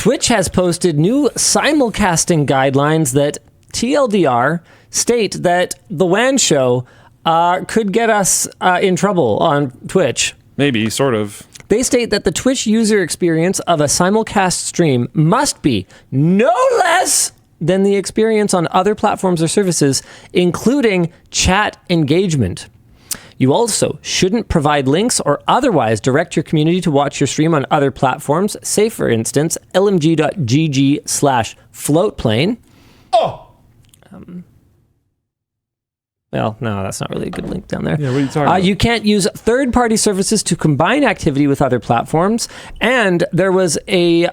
Twitch has posted new simulcasting guidelines that, TLDR, state that the WAN Show could get us in trouble on Twitch. Maybe, sort of. They state that the Twitch user experience of a simulcast stream must be no less than the experience on other platforms or services, including chat engagement. You also shouldn't provide links or otherwise direct your community to watch your stream on other platforms. Say, for instance, lmg.gg/floatplane. Oh! Well, no, that's not really a good link down there. Yeah, what are you talking about? You can't use third-party services to combine activity with other platforms. And there was a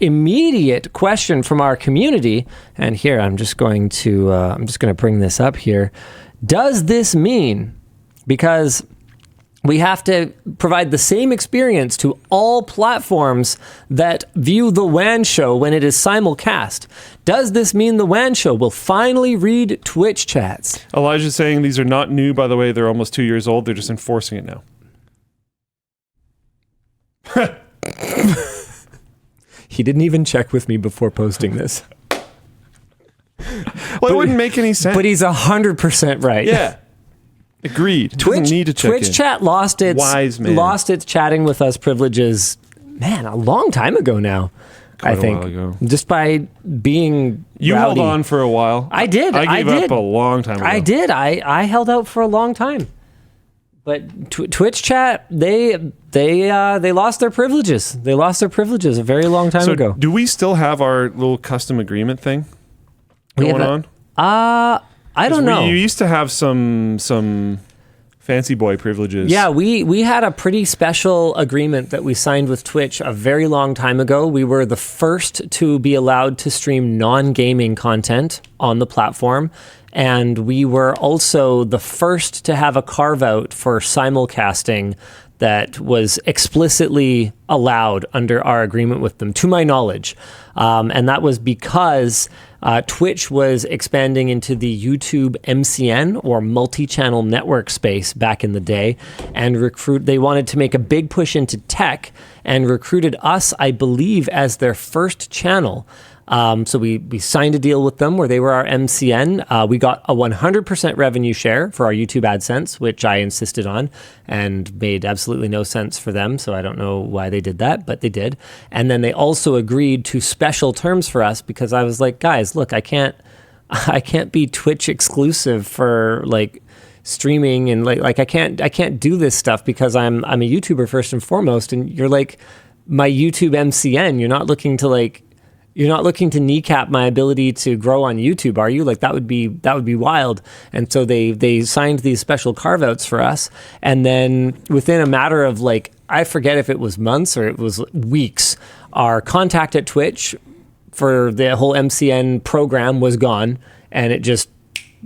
immediate question from our community. And here, I'm just going to bring this up here. Does this mean, because we have to provide the same experience to all platforms that view the WAN Show when it is simulcast, does this mean the WAN Show will finally read Twitch chats? Elijah's saying these are not new, by the way. They're almost 2 years old. They're just enforcing it now. He didn't even check with me before posting this. Well, it wouldn't make any sense. But he's 100% right. Yeah. Agreed. Twitch need to check Twitch in. chat lost its chatting with us privileges, man, a long time ago now. Quite I think a while ago. Just by being You rowdy. held on for a while. I did. I gave up a long time ago. I did. I held out for a long time. But Twitch chat, they lost their privileges. They lost their privileges a very long time ago. Do we still have our little custom agreement thing going on? I don't know. You used to have some fancy boy privileges. Yeah, we had a pretty special agreement that we signed with Twitch a very long time ago. We were the first to be allowed to stream non-gaming content on the platform. And we were also the first to have a carve-out for simulcasting that was explicitly allowed under our agreement with them, to my knowledge. And that was because Twitch was expanding into the YouTube MCN, or multi-channel network space, back in the day, and they wanted to make a big push into tech and recruited us, I believe, as their first channel. So we signed a deal with them where they were our MCN. We got a 100% revenue share for our YouTube AdSense, which I insisted on and made absolutely no sense for them. So I don't know why they did that, but they did. And then they also agreed to special terms for us because I was like, guys, look, I can't be Twitch exclusive for like streaming and like I can't do this stuff because I'm a YouTuber first and foremost, and you're like my YouTube MCN. You're not looking to kneecap my ability to grow on YouTube, are you? Like that would be wild. And so they signed these special carve-outs for us. And then within a matter of like, I forget if it was months or it was weeks, our contact at Twitch for the whole MCN program was gone and it just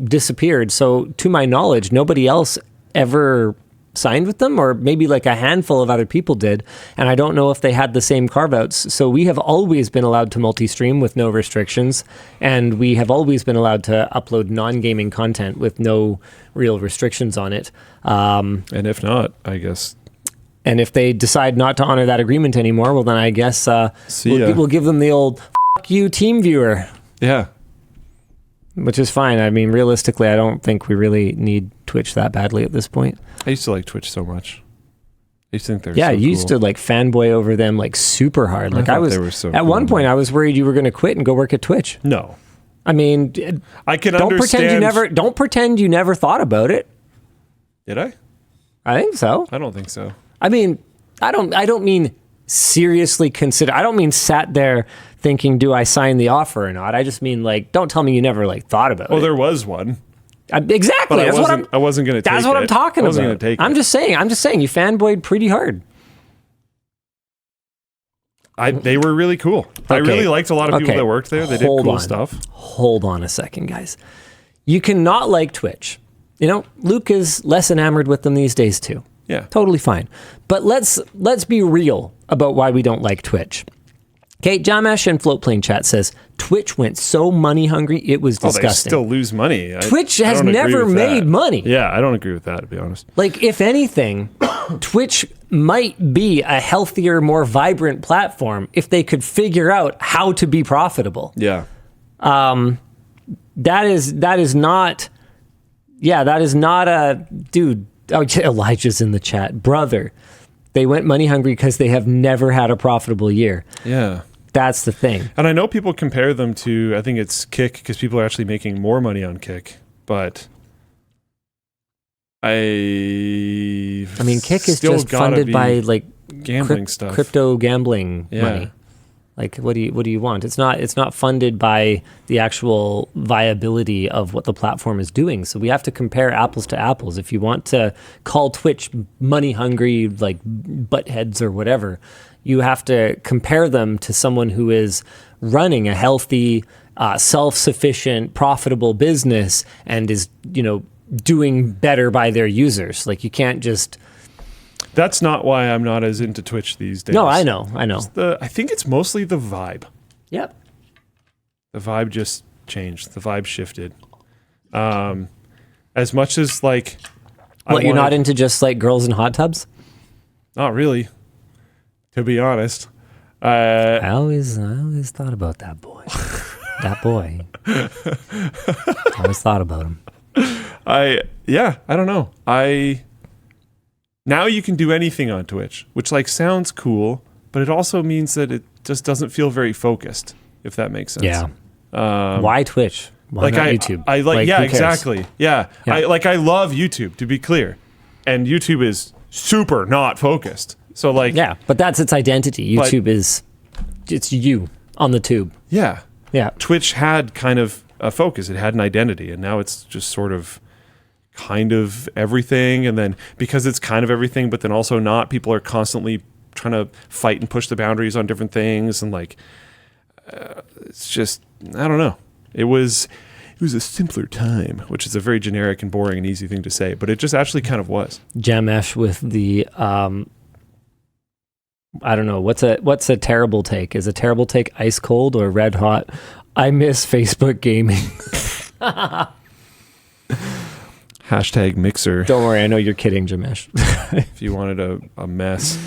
disappeared. So to my knowledge, nobody else ever signed with them, or maybe like a handful of other people did, and I don't know if they had the same carve-outs. So we have always been allowed to multi-stream with no restrictions, and we have always been allowed to upload non-gaming content with no real restrictions on it. And if not, I guess... And if they decide not to honor that agreement anymore, well then I guess we'll give them the old "fuck you, team viewer." Yeah. Which is fine. I mean, realistically, I don't think we really need Twitch that badly at this point. I used to like Twitch so much. I used to think they're so you used to like fanboy over them like super hard. Like I was they were so at cool. one point I was worried you were going to quit and go work at Twitch. No. I mean, I can don't understand. Don't pretend you never thought about it. Did I? I think so. I don't think so. I mean, I don't mean seriously consider. I don't mean sat there thinking, do I sign the offer or not? I just mean like, don't tell me you never like thought about it. Oh, there was one. Exactly. But I wasn't going to take it. That's what I'm talking about. I wasn't going to take it. I'm just saying you fanboyed pretty hard. They were really cool. Okay. I really liked a lot of people that worked there. They did cool stuff. Hold on a second, guys. You cannot like Twitch. You know, Luke is less enamored with them these days too. Yeah. Totally fine. But let's be real about why we don't like Twitch. Okay, Jamesh in Floatplane chat says, Twitch went so money hungry, it was disgusting. They still lose money. Twitch has never made money. Yeah, I don't agree with that, to be honest. Like, if anything, Twitch might be a healthier, more vibrant platform if they could figure out how to be profitable. Yeah. That is not a dude. Oh, Elijah's in the chat. Brother, they went money hungry because they have never had a profitable year. Yeah. That's the thing. And I know people compare them to, I think it's Kick, because people are actually making more money on Kick. But I mean, Kick is just funded by like gambling stuff, crypto gambling money. Like, what do you want? It's not funded by the actual viability of what the platform is doing. So we have to compare apples to apples. If you want to call Twitch money hungry, like butt heads or whatever, you have to compare them to someone who is running a healthy, self-sufficient, profitable business and is, doing better by their users. Like, you can't just... That's not why I'm not as into Twitch these days. No, I know. I think it's mostly the vibe. Yep. The vibe just changed. The vibe shifted. As much as like... You're not into just like girls in hot tubs? Not really, to be honest. I always thought about that boy. That boy. I always thought about him. I don't know. Now you can do anything on Twitch, which like sounds cool, but it also means that it just doesn't feel very focused, if that makes sense. Yeah. Why Twitch? Why not YouTube? Exactly. Yeah. I love YouTube, to be clear. And YouTube is super not focused. So like... Yeah, but that's its identity. YouTube it's you on the tube. Yeah. Yeah. Twitch had kind of a focus. It had an identity, and now it's just sort of kind of everything. And then because it's kind of everything, but then also not, people are constantly trying to fight and push the boundaries on different things. And like, it's just, I don't know. It was a simpler time, which is a very generic and boring and easy thing to say, but it just actually kind of was. Jamesh with the, I don't know, what's a terrible take? Is a terrible take ice cold or red hot? I miss Facebook gaming. Hashtag Mixer. Don't worry, I know you're kidding, Jamesh. If you wanted a mess.